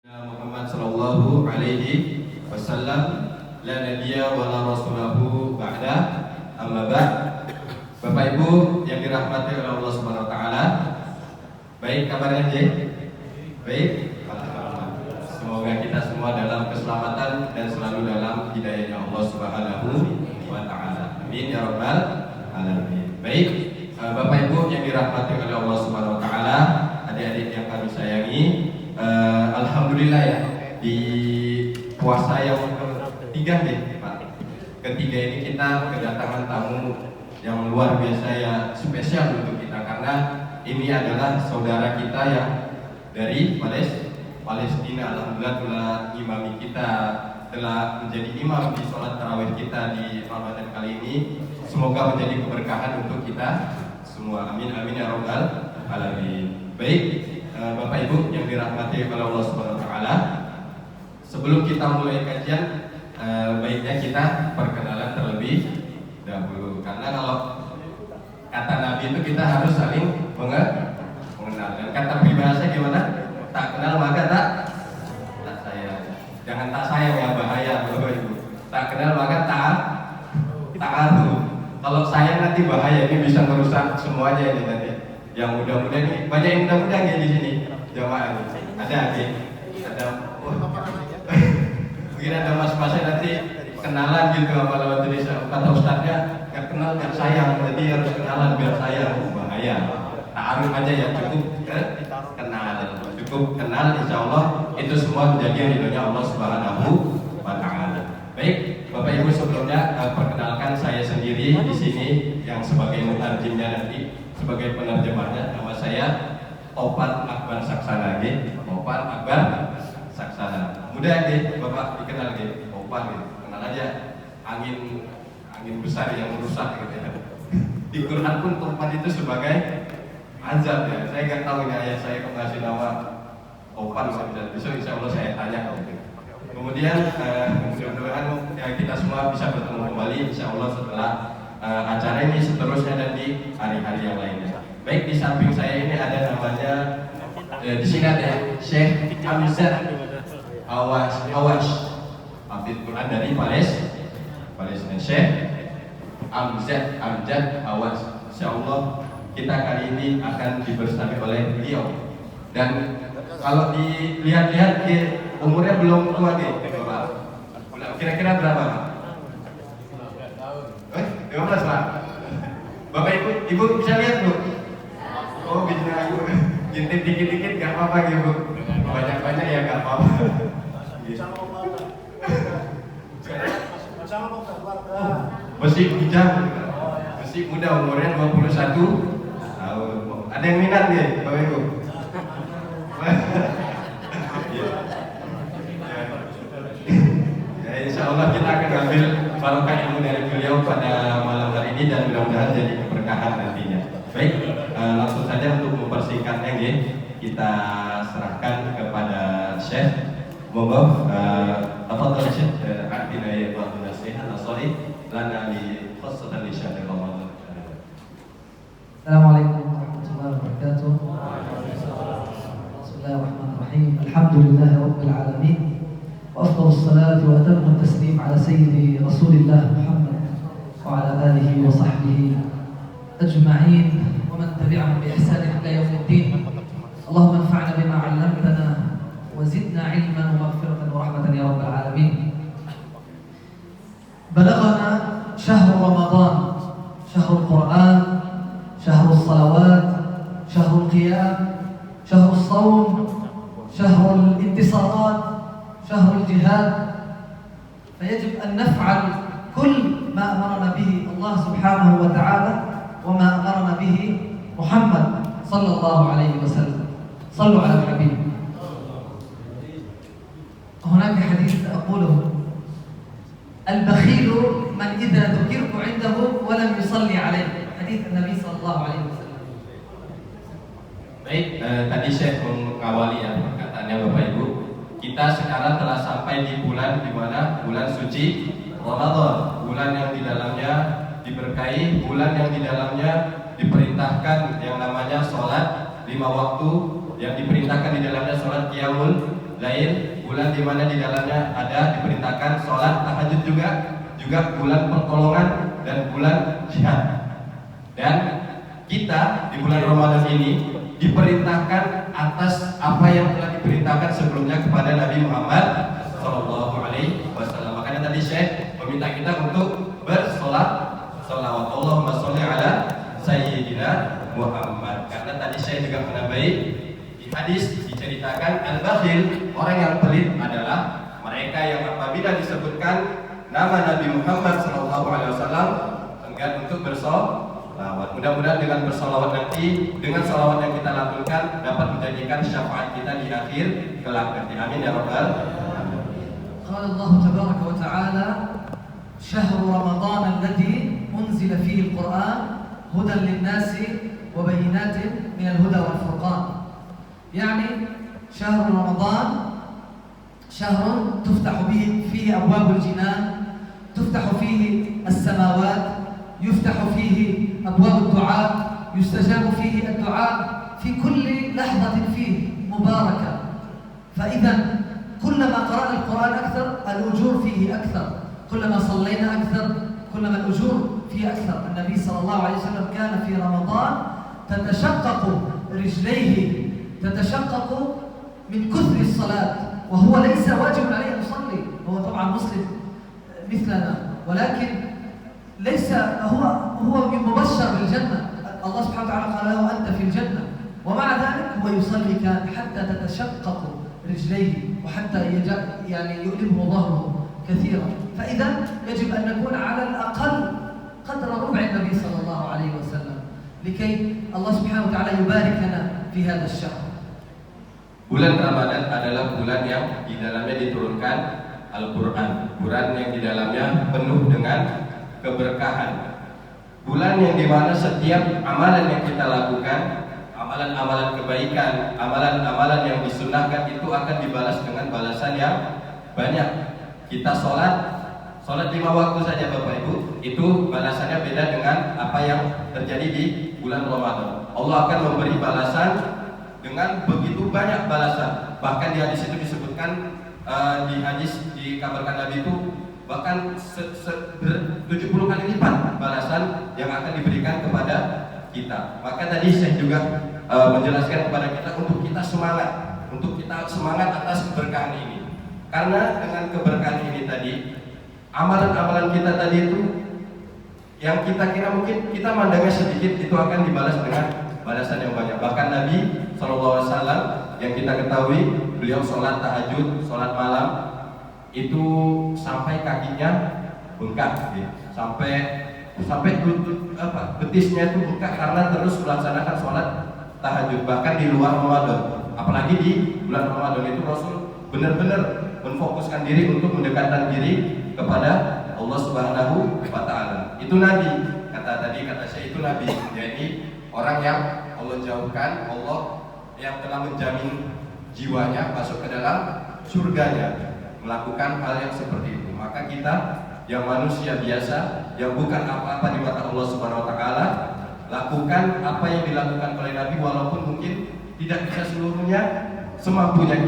Muhammad sallallahu alaihi wasallam la nabiyya wa la rasulahu ba'da amma ba'd. Bapak Ibu yang dirahmati oleh Allah Subhanahu wa taala. Baik kabarnya, Jay? Baik. Alhamdulillah. Semoga kita semua dalam keselamatan dan selalu dalam hidayahnya Allah Subhanahu wa taala. Amin ya rabbal alamin. Baik, Bapak Ibu yang dirahmati oleh Allah Subhanahu wa taala, adik-adik yang kami sayangi, alhamdulillah ya, di puasa yang ketiga nih Pak. Ketiga ini kita kedatangan tamu yang luar biasa ya, spesial untuk kita karena ini adalah saudara kita yang dari Palestina. Alhamdulillah telah imami kita, telah menjadi imam di sholat tarawih kita di Ramadan kali ini. Semoga menjadi keberkahan untuk kita semua. Amin amin ya rabbal alamin. Baik, Bapak Ibu yang dirahmati oleh Allah Subhanahu wa taala, sebelum kita mulai kajian, baiknya kita perkenalan terlebih dahulu. Karena kalau kata Nabi itu kita harus saling mengenal. Dan kata peribahasa gimana? Tak kenal maka tak sayang. Jangan tak sayang ya, bahaya Bapak Ibu. Tak kenal maka tak taruh. Kalau sayang nanti bahaya, ini bisa merusak semuanya ini nanti. Yang muda-muda ini, banyak yang muda-muda nggak di sini jamaah ini? Ada mungkin ada mas-masnya nanti kenalan gitu apa lewat tulisan. Kata ustadznya nggak kenal nggak sayang, jadi harus kenalan biar sayang. Bahaya. Taruh aja ya, cukup kenal, insya Allah itu semua menjadi ridhonya Allah Subhanahu wa taala. Baik, Bapak Ibu, sebelumnya perkenalkan saya sendiri di sini yang sebagai mutarjimnya nanti, sebagai penerjemahnya. Nama saya Topan Akbar Saksana, Topan Akbar Saksana. Mudah ya, Bapak dikenal Topan, kenal aja. Angin besar yang merusak gitu ya. Di Quran pun Topan itu sebagai azab ya. Saya nggak tahu ini ayah saya kok ngasih nama Topan, besok insya Allah saya tanya. Kemudian mudah-mudahan ya, kita semua bisa bertemu kembali insya Allah setelah acara ini, seterusnya dan di hari-hari yang lainnya. Baik, di samping saya ini ada namanya, di sini ada Syekh Amjad Awash, Hafidz Quran dari Palestina. Syekh Amjad Awash. Insya Allah kita kali ini akan dibersami oleh beliau. Dan kalau dilihat-lihat umurnya belum tua Bapak. Kira-kira berapa Pak? 15 Pak. Bapak Ibu bisa lihat Bu? Oh bisa Ibu. Intip dikit-dikit gak apa-apa Bu. Banyak-banyak ya gak apa-apa. Masih bujang, masih muda, umurnya 21 tahun. Ada yang minat nih Bapak Ibu? Ya, insya Allah kita akan ambil barokah ilmu dari beliau pada malam hari ini dan mudah-mudahan jadi keberkahan nantinya. Baik, langsung saja untuk mempersingkatnya kita serahkan kepada Syekh. Monggo, tafadhol Syekh, atina ya wa nasihat nasari lana li khassatan li syahr Ramadan. Assalamualaikum warahmatullahi wabarakatuh. Bismillahirrahmanirrahim. Alhamdulillahirabbil alamin. وأفضل الصلاة وأتم التسليم على سيدي رسول الله محمد وعلى آله وصحبه أجمعين ومن تبعهم بإحسان إلى يوم الدين. اللهم انفعنا بما علمتنا وزدنا علما ومغفرة ورحمة يا رب العالمين. بلغنا شهر رمضان، شهر القرآن، شهر الصلوات، شهر القيام، شهر الصوم، شهر الانتصارات، شهر الجهاد. فيجب أن نفعل كل ما أمرنا به الله سبحانه وتعالى وما أمرنا به محمد صلى الله عليه وسلم. صلوا على الحبيب. هناك حديث أقوله: البخيل من إذا ذكرت عنده ولم يصلي عليه. حديث النبي صلى الله عليه وسلم. Baik, tadi saya mengawali ya perkataannya Bapak Ibu. Kita sekarang telah sampai di bulan di mana? Bulan suci Ramadan, bulan yang di dalamnya diberkahi, bulan yang di dalamnya diperintahkan yang namanya sholat 5 waktu yang diperintahkan di dalamnya sholat qiyamul lail, bulan di mana di dalamnya ada diperintahkan sholat tahajud juga bulan pertolongan dan bulan jihad. Dan kita di bulan Ramadan ini diperintahkan atas apa yang telah diperintahkan sebelumnya kepada Nabi Muhammad SAW. Makanya tadi Syekh meminta kita untuk bersolawat. Allahumma sholli ala Sayyidina Muhammad. Karena tadi saya juga menambahi di hadis diceritakan al-bakhil, orang yang pelit adalah mereka yang apabila disebutkan nama Nabi Muhammad SAW enggan untuk bersolawat. Mudah-mudahan dengan bersolawat nanti, dengan solawat yang kita lakukan dapat menjadikan syafaat kita di akhir kelak nanti. Amin ya rabbal alamin. Qala Allah tabaraka wa ta'ala شهر رمضان الذي أنزل فيه القرآن هدى للناس وبينات من الهدى والفرقان. يعني شهر رمضان شهر تفتح فيه أبواب الجنان، تفتح فيه السماوات، يفتح فيه أبواب الدعاء، يستجاب فيه الدعاء في كل لحظة فيه مباركة. فإذا كلما قرأنا القرآن أكثر الأجور فيه أكثر، كلما صلينا أكثر كلما الأجور فيه أكثر. النبي صلى الله عليه وسلم كان في رمضان تتشقق رجليه، تتشقق من كثر الصلاة، وهو ليس واجب عليه أن يصلي، هو طبعا مسلم مثلنا، ولكن ليس هو مبشر بالجنة. الله سبحانه وتعالى قال له أنت في الجنة، ومع ذلك هو يصلي كان حتى تتشقق رجليه وحتى يعني يؤلمه ظهره كثيرا. فإذا يجب أن نكون على الأقل قدر ربع النبي صلى الله عليه وسلم لكي الله سبحانه وتعالى يباركنا في هذا الشهر. Bulan Ramadan adalah bulan yang di dalamnya diturunkan Al-Quran, bulan yang di dalamnya penuh dengan keberkahan, bulan yang dimana setiap amalan yang kita lakukan, amalan-amalan kebaikan, amalan-amalan yang disunnahkan itu akan dibalas dengan balasan yang banyak. Kita sholat 5 waktu saja Bapak Ibu, itu balasannya beda dengan apa yang terjadi di bulan Ramadan. Allah akan memberi balasan dengan begitu banyak balasan. Bahkan di hadis itu disebutkan, di hadis dikabarkan Nabi itu bahkan 70 kali lipat balasan yang akan diberikan kepada kita. Maka tadi saya juga menjelaskan kepada kita untuk kita semangat atas keberkahan ini. Karena dengan keberkahan ini tadi, amalan-amalan kita tadi itu yang kita kira mungkin kita mandangnya sedikit, itu akan dibalas dengan balasan yang banyak. Bahkan Nabi SAW yang kita ketahui, beliau sholat tahajud, sholat malam itu sampai kakinya bengkak, ya. sampai betisnya itu bengkak karena terus melaksanakan sholat tahajud. Bahkan di luar Ramadan, apalagi di bulan Ramadan itu Rasul benar-benar menfokuskan diri untuk mendekatkan diri kepada Allah Subhanahu wa Ta'ala. Itu Nabi, kata saya itu Nabi, yaitu orang yang Allah jauhkan, Allah yang telah menjamin jiwanya masuk ke dalam surganya melakukan hal yang seperti itu. Maka kita yang manusia biasa, yang bukan apa-apa di mata Allah Subhanahu wa Ta'ala, lakukan apa yang dilakukan oleh Nabi, walaupun mungkin tidak bisa seluruhnya semampunya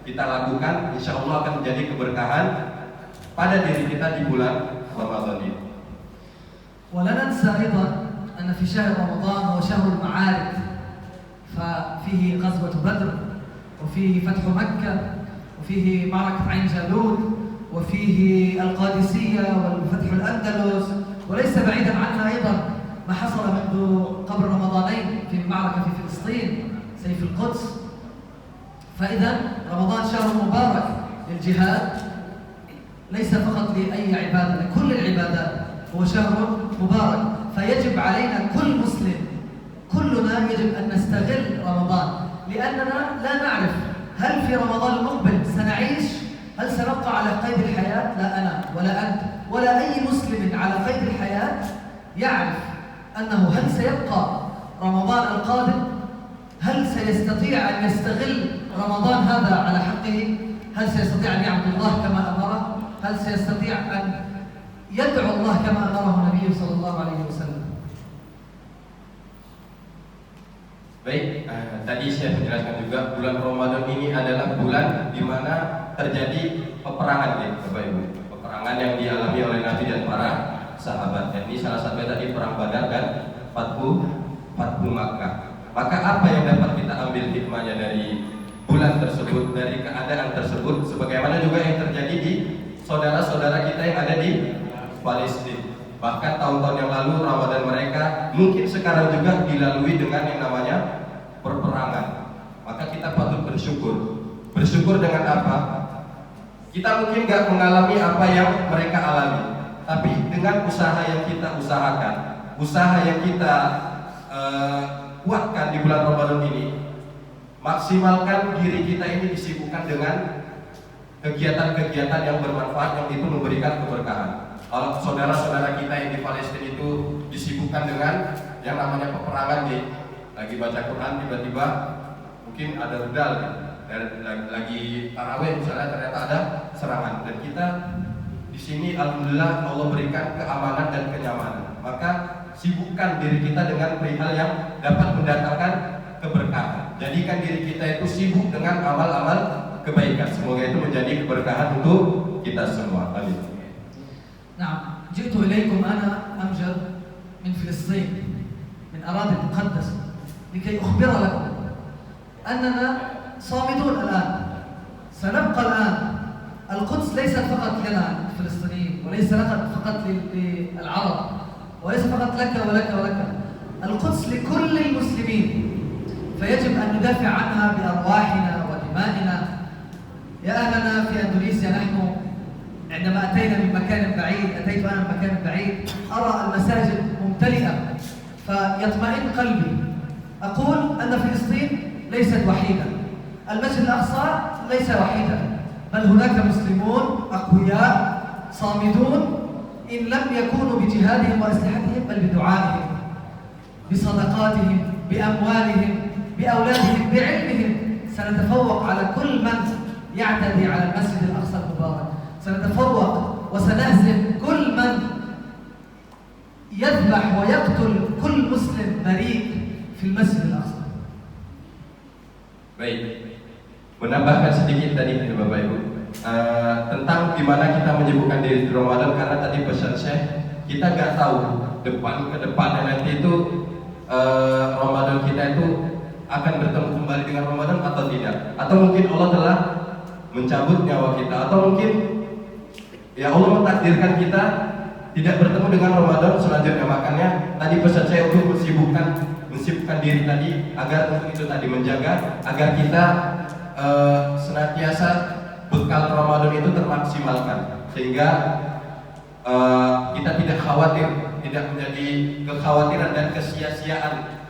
kita lakukan, insya Allah akan menjadi keberkahan pada diri kita di bulan Ramadan ini. ولا ننسى أيضا أن في شهر رمضان هو شهر المعارك، ففيه غزوة بدر، وفيه فتح مكة، وفيه معركة عين جالوت، وفيه القادسية والفتح الأندلس، وليس بعيدا عنا أيضا ما حصل منذ قبل رمضانين في المعركة في فلسطين، سيف القدس. فإذا رمضان شهر مبارك للجهاد، ليس فقط لأي عبادة، لكل العبادات هو شهر مبارك. فيجب علينا كل مسلم، كلنا يجب أن نستغل رمضان، لأننا لا نعرف هل في رمضان المقبل سنعيش، هل سنبقى على قيد الحياة؟ لا أنا ولا أنت ولا أي مسلم على قيد الحياة يعرف أنه هل سيبقى رمضان القادم، هل سيستطيع أن يستغل رمضان هذا على حقه، هل سيستطيع أن يعبد الله كما أمره، هل سيستطيع أن يدعو الله كما أمره النبي صلى الله عليه وسلم. Baik, tadi saya menjelaskan juga bulan Ramadan ini adalah bulan di mana terjadi peperangan ya Bapak Ibu. Peperangan yang dialami oleh Nabi dan para sahabat. Dan ini salah satunya tadi perang Badar dan Fathu Makkah. Maka apa yang dapat kita ambil hikmahnya dari bulan tersebut, dari keadaan tersebut, sebagaimana juga yang terjadi di saudara-saudara kita yang ada di Palestina. Bahkan tahun-tahun yang lalu Ramadan mereka mungkin sekarang juga dilalui dengan yang namanya perperangan. Maka kita patut bersyukur. Bersyukur dengan apa? Kita mungkin gak mengalami apa yang mereka alami, tapi dengan usaha yang kita usahakan, usaha yang kita kuatkan di bulan Ramadan ini, maksimalkan diri kita ini disibukkan dengan kegiatan-kegiatan yang bermanfaat, yang itu memberikan keberkahan. Kalau saudara-saudara kita yang di Palestina itu disibukkan dengan yang namanya peperangan, lagi baca Quran tiba-tiba mungkin ada rudal, lagi tarawih misalnya ternyata ada serangan, dan kita di sini alhamdulillah Allah berikan keamanan dan kenyamanan. Maka sibukkan diri kita dengan perihal yang dapat mendatangkan keberkahan. Jadikan diri kita itu sibuk dengan amal-amal kebaikan. Semoga itu menjadi keberkahan untuk kita semua. Amin. نعم، جئت إليكم أنا أمجد من فلسطين، من أراضي المقدسة، لكي أخبر لكم أننا صامدون الآن. سنبقى الآن. القدس ليست فقط لنا الفلسطينيين، وليس فقط للعرب، وليس فقط لك ولك ولك. القدس لكل المسلمين، فيجب أن ندافع عنها بأرواحنا ودمائنا. يا أهلنا في أندونيسيا، نحن عندما أتينا من مكان بعيد، أتيت أنا من مكان بعيد، أرى المساجد ممتلئة فيطمئن قلبي. أقول أن فلسطين ليست وحيدة، المسجد الأقصى ليس وحيدا، بل هناك مسلمون أقوياء صامدون، إن لم يكونوا بجهادهم وأسلحتهم بل بدعائهم، بصدقاتهم، بأموالهم، بأولادهم، بعلمهم. سنتفوق على كل من يعتدي على المسجد الأقصى المبارك. سنتفوق وسنهزم كل من يذبح ويقتل كل مسلم بريء في المسجد الأقصى. Baik, menambahkan sedikit tadi Bapak Ibu tentang gimana kita menyibukkan diri di Ramadan, karena tadi pesan Syekh, kita nggak tahu ke depannya nanti itu Ramadan kita itu akan bertemu kembali dengan Ramadan atau tidak, atau mungkin Allah telah mencabut nyawa kita, atau mungkin ya Allah mentakdirkan kita tidak bertemu dengan Ramadan selanjutnya. Makanya tadi pesan saya untuk mensibukkan diri tadi, agar untuk itu tadi menjaga agar kita senantiasa bekal Ramadan itu termaksimalkan, sehingga kita tidak khawatir, tidak menjadi kekhawatiran dan kesia-siaan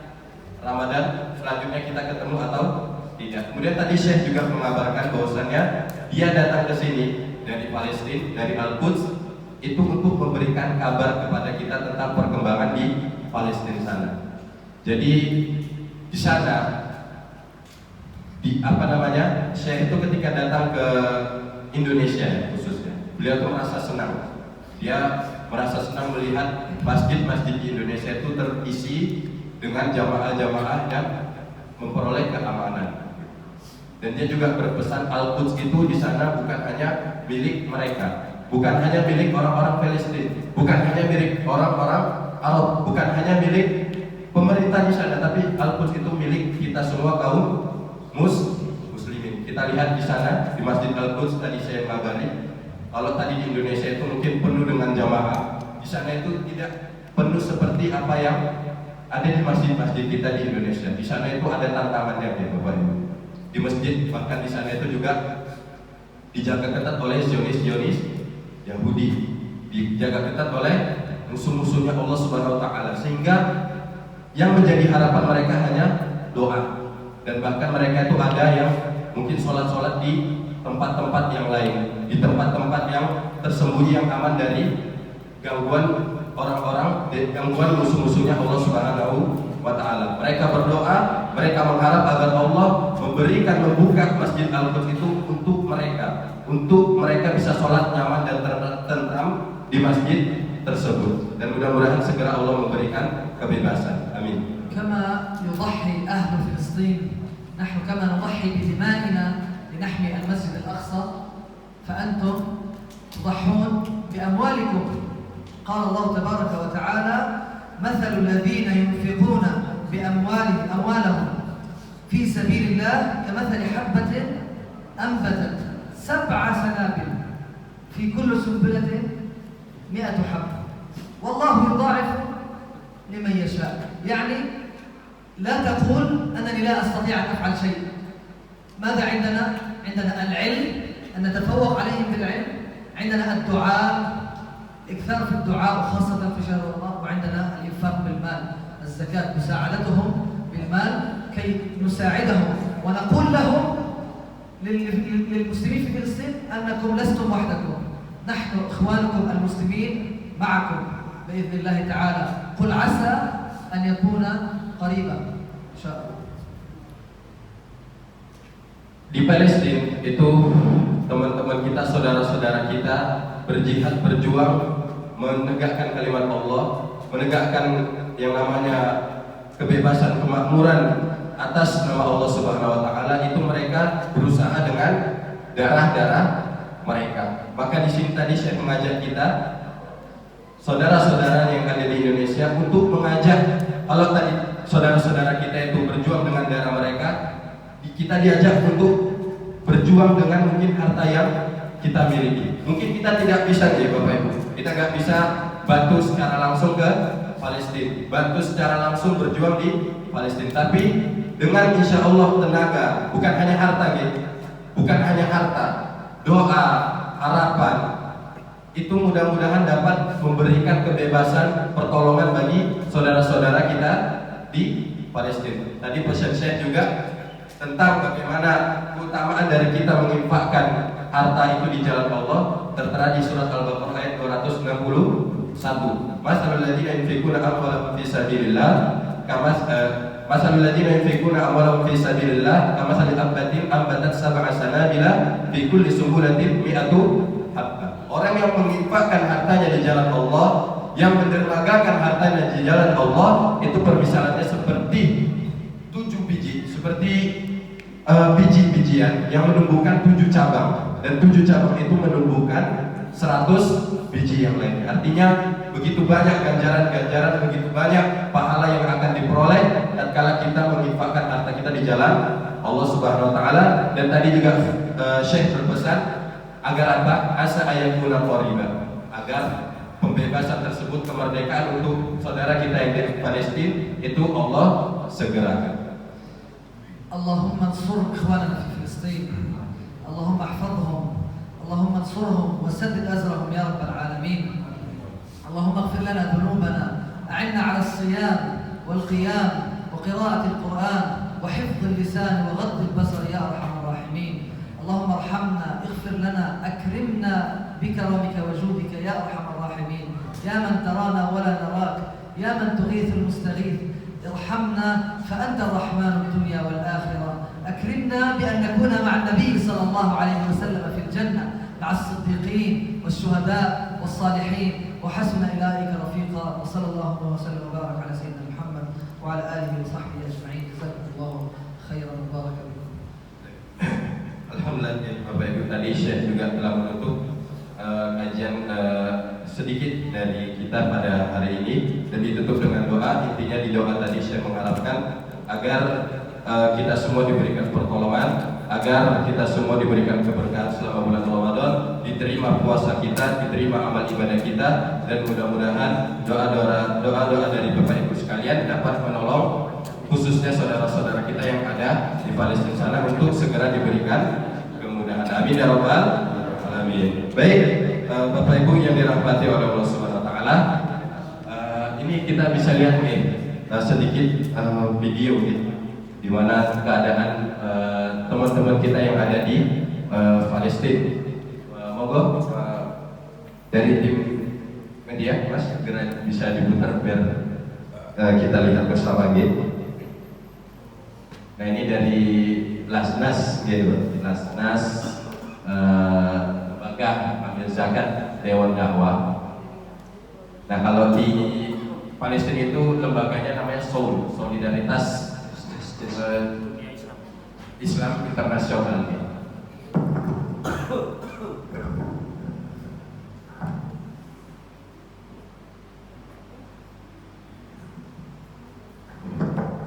Ramadan selanjutnya kita ketemu atau tidak. Kemudian tadi Syekh juga mengabarkan bahwasannya dia datang ke sini dari Palestina, dari Al-Quds, itu untuk memberikan kabar kepada kita tentang perkembangan di Palestina sana. Jadi di sana, Syekh itu ketika datang ke Indonesia khususnya, beliau tuh merasa senang. Dia merasa senang melihat masjid-masjid di Indonesia itu terisi dengan jamaah-jamaah yang memperoleh keamanan. Dan dia juga berpesan Al-Quds itu di sana bukan hanya milik mereka, bukan hanya milik orang-orang Palestina, bukan hanya milik orang-orang Arab, bukan hanya milik pemerintah di sana, tapi Al-Quds itu milik kita semua kaum muslimin. Kita lihat di sana di Masjid Al-Quds tadi saya mengabari, kalau tadi di Indonesia itu mungkin penuh dengan jamaah, di sana itu tidak penuh seperti apa yang ada di masjid-masjid kita di Indonesia. Di sana itu ada tantangannya ya Bapak Ibu. Di masjid bahkan di sana itu juga dijaga ketat oleh Zionis Yahudi, dijaga ketat oleh musuh-musuhnya Allah Subhanahu wa taala, sehingga yang menjadi harapan mereka hanya doa. Dan bahkan mereka itu ada yang mungkin sholat di tempat-tempat yang lain, di tempat-tempat yang tersembunyi, yang aman dari gangguan orang-orang, gangguan musuh-musuhnya Allah Subhanahu wa taala. Mereka berdoa, mereka mengharap agar Allah membuka Masjid Al-Quds itu untuk mereka bisa sholat nyaman dan tentram di masjid tersebut. Dan mudah-mudahan segera Allah memberikan kebebasan. Amin. كما يضحي أهل فلسطين نحن كما نضحي بدمائنا لنحمي المسجد الأقصى فأنتم تضحون بأموالكم. قال الله تبارك وتعالى: مثل الذين ينفقون أموالهم في سبيل الله كمثل حبة أنبتت 7 سنابل في كل سنبلة 100 حبة والله يضاعف لمن يشاء. يعني لا تقول أنني لا أستطيع أن أفعل شيء. ماذا عندنا؟ عندنا العلم، أن نتفوق عليهم بالعلم، عندنا الدعاء، إكثار في الدعاء وخاصة في شهر رمضان، وعندنا الإنفاق بالمال، الزكاة، مساعدتهم بالمال كي نساعدهم ونقول لهم للمسلمين في فلسطين أنكم لستم وحدكم، نحن إخوانكم المسلمين معكم بإذن الله تعالى. قل عسى أن يكون قريبا إن شاء الله. Di Palestina itu teman-teman kita, saudara-saudara kita berjihad, berjuang menegakkan kalimat Allah, menegakkan yang namanya kebebasan, kemakmuran atas nama Allah Subhanahu wa taala. Itu mereka berusaha dengan darah-darah mereka. Maka di sini tadi saya mengajak kita, saudara-saudara yang ada di Indonesia, untuk mengajak, kalau tadi saudara-saudara kita itu berjuang dengan darah mereka, kita diajak untuk berjuang dengan mungkin harta yang kita miliki. Mungkin kita tidak bisa ya Bapak Ibu, kita nggak bisa bantu secara langsung ke Palestina, bantu secara langsung berjuang di Palestina. Tapi dengan insya Allah tenaga, bukan hanya harta gitu, bukan hanya harta, doa, harapan, itu mudah-mudahan dapat memberikan kebebasan, pertolongan bagi saudara-saudara kita di Palestina. Tadi pesan saya juga tentang bagaimana keutamaan dari kita menginfakkan harta itu di jalan Allah, tertera di surat Al-Baqarah ayat 261. Masalul ladzina yunfikuna amwalahum fi sabilillah masalul ladzina yunfikuna amwalahum fi sabilillah kamathali habbatin ambatat 7 sanabila fi kulli sumbulatin 100 habbah. Orang yang menginfakkan hartanya di jalan Allah, yang mendermagakan hartanya di jalan Allah, itu permisalannya seperti 7 biji, seperti biji-bijian yang menumbuhkan 7 cabang, dan 7 cabang itu menumbuhkan 100 biji yang lainnya. Artinya begitu banyak ganjaran-ganjaran, begitu banyak pahala yang akan diperoleh tatkala kita menginfakkan harta kita di jalan Allah Subhanahu wa taala. Dan tadi juga Syekh berpesan agar apa? Asa ayakuna qariba, agar pembebasan tersebut, kemerdekaan untuk saudara kita yang di Palestina itu Allah segerakan. اللهم انصر إخواننا في فلسطين، اللهم احفظهم، اللهم انصرهم وسدد أزرهم يا رب العالمين. اللهم اغفر لنا ذنوبنا، أعنا على الصيام والقيام وقراءة القرآن وحفظ اللسان وغض البصر يا أرحم الراحمين. اللهم ارحمنا، اغفر لنا، أكرمنا بكرمك وجودك يا أرحم الراحمين. يا من ترانا ولا نراك، يا من تغيث المستغيث، ارحمنا فأنت الرحمن الدنيا والآخرة. أكرمنا بأن نكون مع النبي صلى الله عليه وسلم في الجنة مع الصديقين والشهداء والصالحين وحسن أولئك رفيقا. وصلى الله وسلم وبارك على سيدنا محمد وعلى آله وصحبه أجمعين. جزاكم الله خيرا وبارك بكم. Alhamdulillah Bapak Ibu, tadi Syekh juga telah menutup kajian sedikit dari kita pada hari ini, dan ditutup dengan doa. Intinya di doa tadi saya mengharapkan agar kita semua diberikan pertolongan, agar kita semua diberikan keberkahan selama bulan Ramadan, diterima puasa kita, diterima amal ibadah kita, dan mudah-mudahan doa-doa dari Bapak Ibu sekalian dapat menolong khususnya saudara-saudara kita yang ada di Palestina sana untuk segera diberikan kemudahan. Amin ya rabbal alamin. Baik, Bapak Ibu yang dirahmati oleh Allah Subhanahu wa taala, ini kita bisa lihat nih sedikit video di mana keadaan teman-teman kita yang ada di Palestina. Monggo dari tim media Mas segera bisa diputar biar kita lihat bersama gitu. Nah ini dari Lasnas gitu, Lasnas lembaga ambil zakat Dewan Dakwah. Nah kalau di Palestina itu lembaganya namanya SOUL, Solidaritas Islam internasional ini.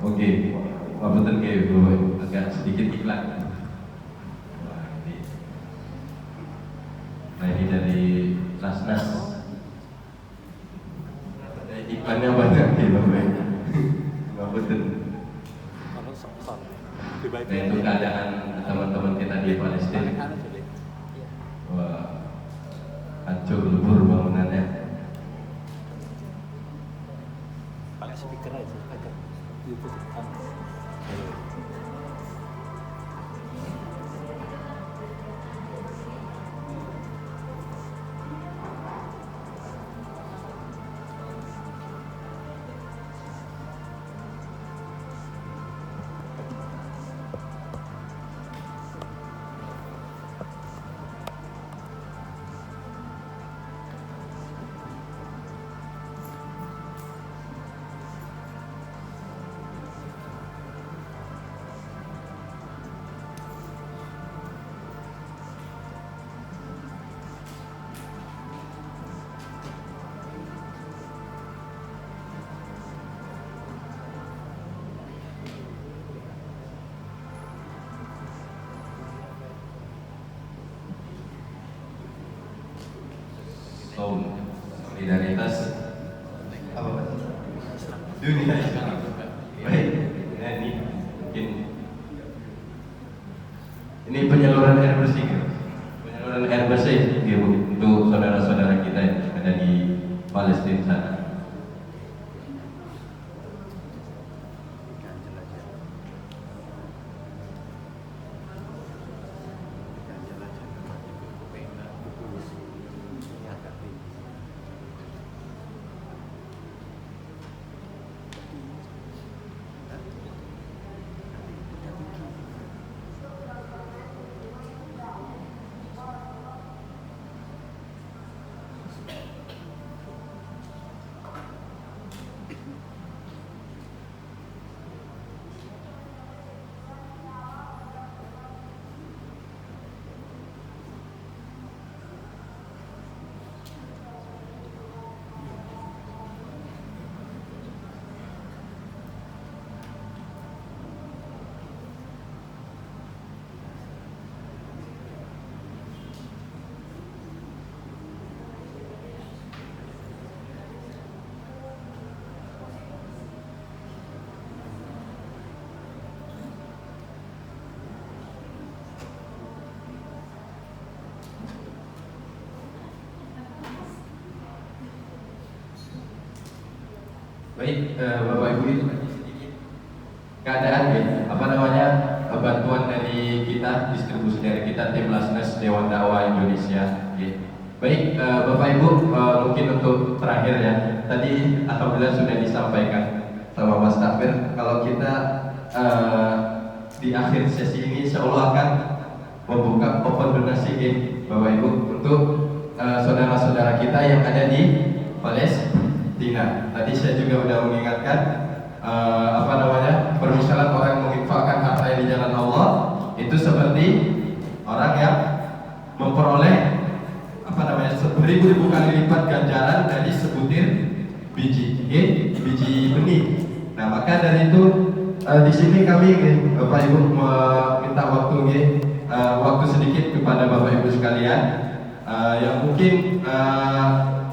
Oke, Bapak ke agak sedikit iklan. Nah ini dari Nasnas. Iklannya banyak ya Bapak. Bapak. Nah itu keadaan teman-teman kita di Palestina. Wah, hancur lebur bangunannya. Pakai speaker aja, agak itu panas. Solidaritas apa Mas? Dunia Islam. Baik, nah, ini mungkin ini penyaluran air bersih, penyaluran air bersih untuk saudara-saudara kita yang ada di Palestina sana. Baik, Bapak Ibu, itu keadaan ya, apa namanya, bantuan dari kita, distribusi dari kita tim Lasnes Dewan Dakwah Indonesia. Ya. Baik, Bapak Ibu, mungkin untuk terakhir ya, tadi alhamdulillah sudah disampaikan sama Mas Tafir, kalau kita di akhir sesi ini insya Allah akan membuka open donasi ya, Bapak Ibu, untuk saudara-saudara kita yang ada di Palestina. Tadi saya juga sudah mengingatkan apa namanya, permisalan orang menginfakkan harta di jalan Allah itu seperti orang yang memperoleh apa namanya, beribu-ribu kali lipat ganjaran dari sebutir biji, biji benih. Nah maka dari itu di sini kami Bapak Ibu meminta waktu sedikit kepada Bapak Ibu sekalian yang mungkin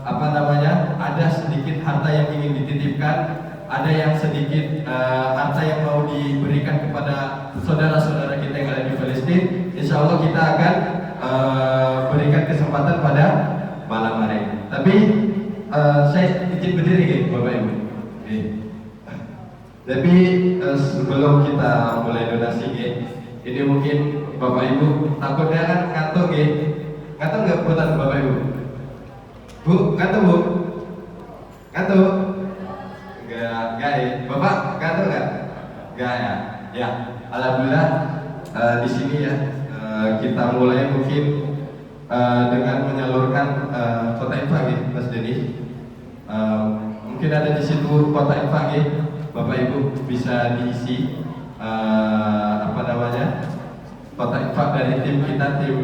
apa namanya, ada sedikit harta yang ingin dititipkan, ada yang sedikit harta yang mau diberikan kepada saudara-saudara kita yang ada di Palestina. Insya Allah kita akan berikan kesempatan pada malam hari ini. Tapi saya izin berdiri ya, Bapak Ibu. Tapi sebelum kita mulai donasi ya, ini mungkin Bapak Ibu takutnya kan ngantuk ya. Ngantuk nggak buatan Bapak Ibu? Bu, ngantuk Bu? Ngantuk? Enggak ya. Bapak ngantuk nggak? Enggak ya. Ya, alhamdulillah di sini ya kita mulai mungkin dengan menyalurkan kota infak ya, Mas Denny. Mungkin ada di situ kota infak ya, Bapak Ibu bisa diisi apa namanya, dari tim kita, tim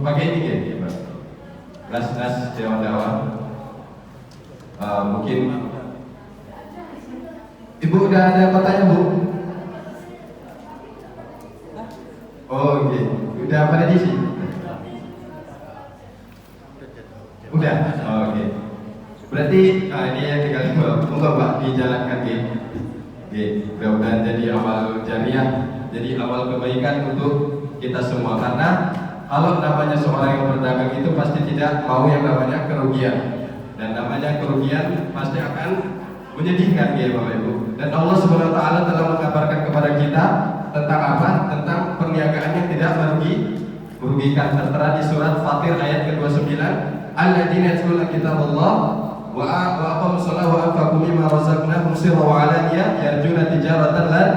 pakai ini ya Pak. Las Dewan Dakwah. Mungkin Ibu udah ada pertanyaan Bu? Oh oke, udah pada diisi? Udah? Oh, oke. Berarti ini yang tinggal monggo Pak dijalankan gitu. Mudah-mudahan jadi amal jariah, jadi amal kebaikan untuk kita semua. Karena kalau namanya seorang yang berdagang itu pasti tidak mau yang namanya kerugian, dan namanya kerugian pasti akan menyedihkan ya Bapak Ibu. Dan Allah Subhanahu Wa Taala telah mengabarkan kepada kita tentang apa? Tentang perniagaan yang tidak merugikan. Tertera di surat Fatir ayat ke-29, alladzina yatluna kitaballah wa aqamus shalah wa anfaqu mimma razaqnahum sirran wa alaniyah yarjuna tijaratan lan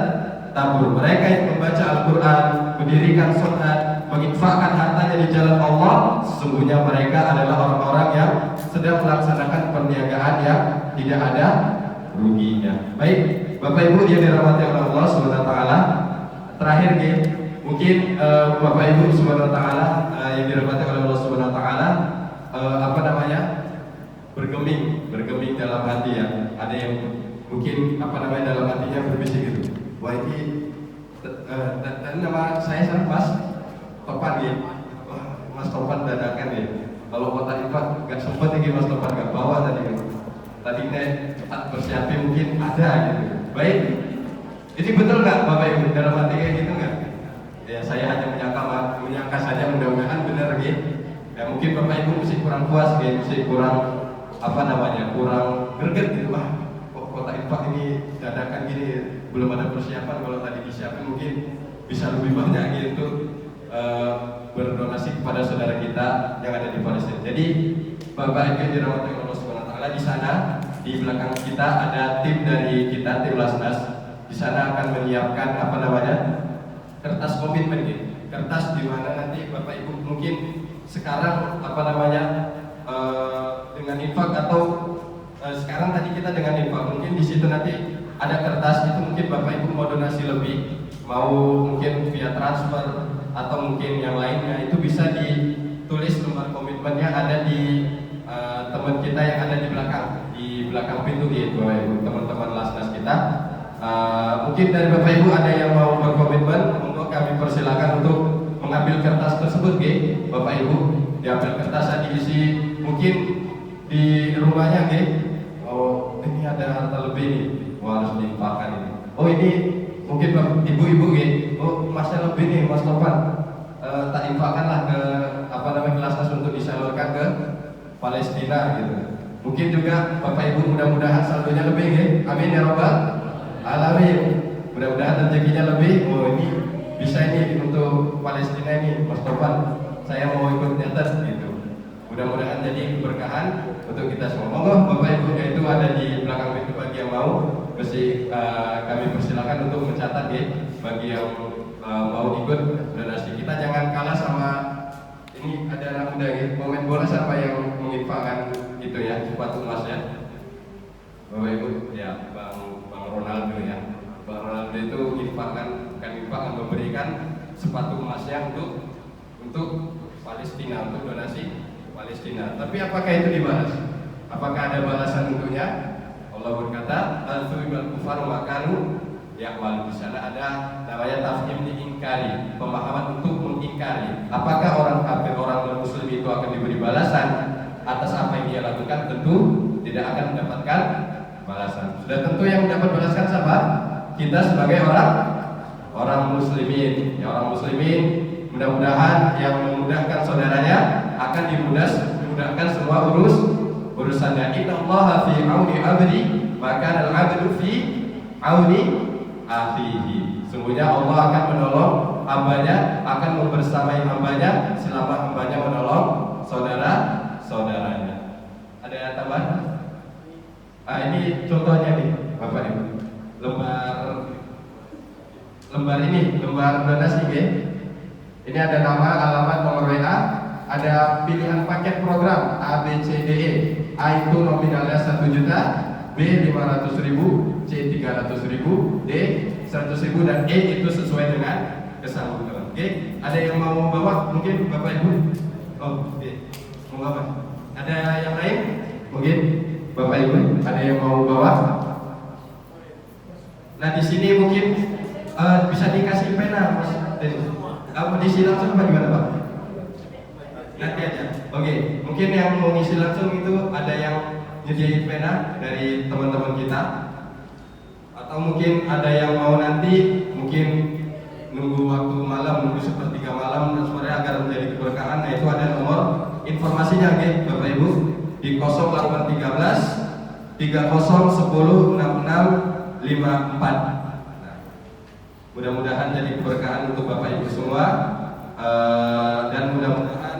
tabur. Mereka yang membaca Al-Qur'an, mendirikan salat, menginfakkan hartanya di jalan Allah, sesungguhnya mereka adalah orang-orang yang sedang melaksanakan perniagaan yang tidak ada ruginya. Baik, Bapak Ibu yang dirahmati oleh Allah Subhanahu wa taala. Terakhir mungkin Bapak Ibu Subhanahu wa taala yang dirahmati oleh Allah Subhanahu wa taala, bergeming dalam hati ya. Ada yang mungkin dalam hatinya berbisik gitu. Wah ini tadi nama saya Mas Topan ya. Wah, Mas Topan dadakan ya. Kalau kota Ipak nggak sempat lagi Mas Topan nggak bawa tadi. Tadi cepat bersiapin mungkin ada gitu. Baik, ini betul nggak Bapak Ibu dalam hati kayak gitu nggak? Ya saya hanya menyangka saja, mudah-mudahan benar gitu. Ya mungkin Bapak Ibu masih kurang puas gitu, masih kurang kurang greget gitu. Wah, kok kota Ipak ini dadakan gini, belum ada persiapan. Kalau tadi disiapin mungkin bisa lebih banyak gitu berdonasi kepada saudara kita yang ada di Palestina. Jadi Bapak Ibu yang dirahmati Allah Subhanahu wa taala, di sana di belakang kita ada tim dari kita, tim Lasnas. Di sana akan menyiapkan kertas komitmen gitu. Kertas di mana nanti Bapak Ibu mungkin sekarang dengan infak atau sekarang tadi kita dengan infak, mungkin di situ nanti ada kertas itu, mungkin Bapak Ibu mau donasi lebih, mau mungkin via transfer atau mungkin yang lainnya, itu bisa ditulis lembar komitmennya ada di teman kita yang ada di belakang pintu gitu, Bapak Ibu, teman-teman Lasnas kita. Mungkin dari Bapak Ibu ada yang mau berkomitmen, monggo kami persilakan untuk mengambil kertas tersebut, Bapak Ibu. Diambil kertasnya, diisi mungkin di rumahnya, oh ini ada harta lebih nih, harus diinfakkan ini. Oh ini mungkin ibu-ibu, oh masnya lebih nih Mas Topan, tak infakkanlah ke Lasnas untuk disalurkan ke Palestina gitu. Mungkin juga Bapak Ibu mudah-mudahan saldonya lebih, amin ya robbal alamin. Mudah-mudahan rezekinya lebih. Oh ini bisa ini untuk Palestina ini Mas Topan, saya mau ikut nyatet gitu. Mudah-mudahan jadi keberkahan untuk kita semua. Monggo Bapak Ibu itu ada di belakang pintu, bagi yang mau kami persilakan untuk mencatat bagi yang mau ikut donasi. Kita jangan kalah sama ini, ada anak muda momen bola siapa yang menginfakkan gitu ya, sepatu emas ya. Bapak Ibu ya, Bang Ronaldo ya. Bang Ronaldo itu bukan memberikan sepatu emasnya untuk Palestina, untuk donasi Palestina. Tapi apakah itu dibalas? Apakah ada balasan untuknya? Allah berkata, al-thubal kufar makanu ya'mal. Di sana ada namanya tafhim diingkari, pemahaman untuk mengingkari. Apakah orang kafir, orang non-muslim itu akan diberi balasan atas apa yang dia lakukan? Tentu tidak akan mendapatkan balasan. Sudah tentu yang mendapat balasan siapa? Kita sebagai orang muslimin. Ya, orang muslimin mudah-mudahan yang memudahkan saudaranya akan dimudahkan semua urusannya. Innallaha fi auni abdi maka al-abdu fi auni akhihi. Sungguhnya Allah akan menolong hambanya, akan membersamai hambanya selama hambanya menolong saudaranya. Ada tambahan? Ini contohnya nih Bapak Ibu, lembar donasi Ini ada nama, alamat, nomor WA, ada pilihan paket program A, B, C, D, E. A itu nominalnya 1 juta, B 500.000, C 300.000, D 100.000, dan E itu sesuai dengan kesambung kawan. Oke, ada yang mau bawa mungkin Bapak Ibu? Oh, oke. Mau bawa? Ada yang lain? Mungkin Bapak Ibu ada yang mau bawa? Nah di sini mungkin bisa dikasih pena Mas. Apa diisi langsung apa gimana Pak? Nanti aja. Oke, mungkin yang mau ngisi langsung itu ada yang nyediain pena dari teman-teman kita, atau mungkin ada yang mau nanti mungkin nunggu waktu malam, nunggu sepertiga malam dan sore agar menjadi keberkahan. Nah itu ada nomor informasinya, oke Bapak Ibu, di 0813 30 10 66 54. Nah, mudah-mudahan jadi keberkahan untuk Bapak Ibu semua, dan mudah-mudahan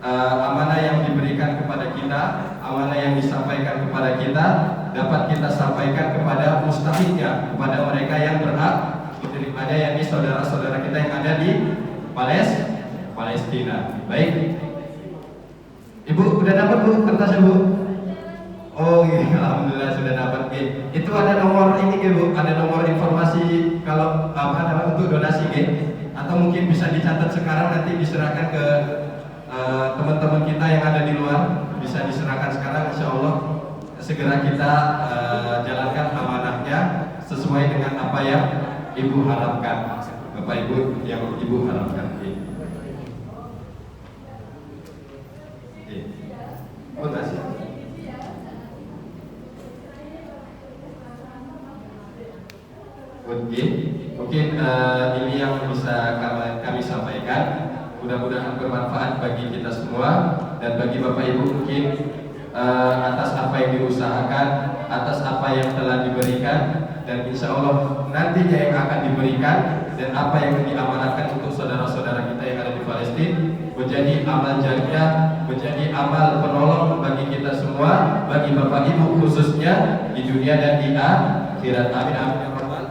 amanah yang diberikan kepada kita, amanah yang disampaikan kepada kita dapat kita sampaikan kepada mustahiknya, kepada mereka yang berhak menerimanya, yakni saudara-saudara kita yang ada di Palestina. Baik, Ibu udah dapat Bu kertasnya Bu? Oh iya, alhamdulillah sudah dapat. Itu ada nomor ini Bu, ada nomor informasi kalau apa untuk donasi atau mungkin bisa dicatat sekarang, nanti diserahkan ke teman-teman kita yang ada di luar, bisa diserahkan sekarang. Insya Allah segera kita jalankan amanahnya sesuai dengan apa yang Ibu harapkan, Bapak Ibu yang Ibu harapkan. Donasi. Oke, mungkin ini yang bisa kami sampaikan. Mudah-mudahan bermanfaat bagi kita semua dan bagi Bapak Ibu mungkin atas apa yang diusahakan, atas apa yang telah diberikan, dan insya Allah nantinya yang akan diberikan dan apa yang diamanatkan untuk saudara-saudara kita yang ada di Palestina menjadi amal jariah, menjadi amal penolong bagi kita semua, bagi Bapak Ibu khususnya di dunia dan di akhirat. Amin amin ya rabbal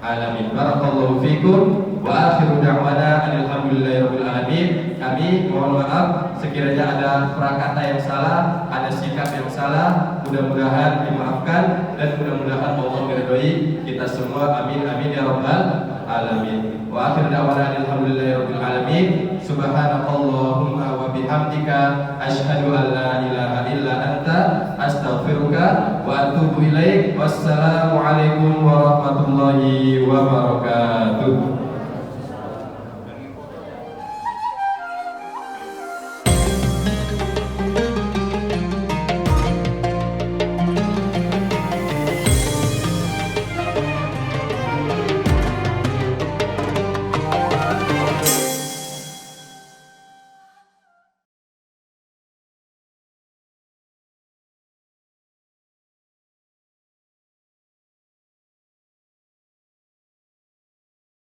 alamin. Barakallahu fikum wa akhiru da'wana alhamdulillahirabbil alamin. Kami mohon maaf sekiranya ada prakata yang salah, ada sikap yang salah, mudah-mudahan dimaafkan dan mudah-mudahan Allah meridhai kita semua. Amin amin ya rabbal alamin. Wa akhiru da'wana alhamdulillahirabbil alamin. Subhanakallahumma wa bihamdika asyhadu an la ilaha illa anta astaghfiruka wa atubu ilaik. Wassalamu alaikum warahmatullahi wabarakatuh.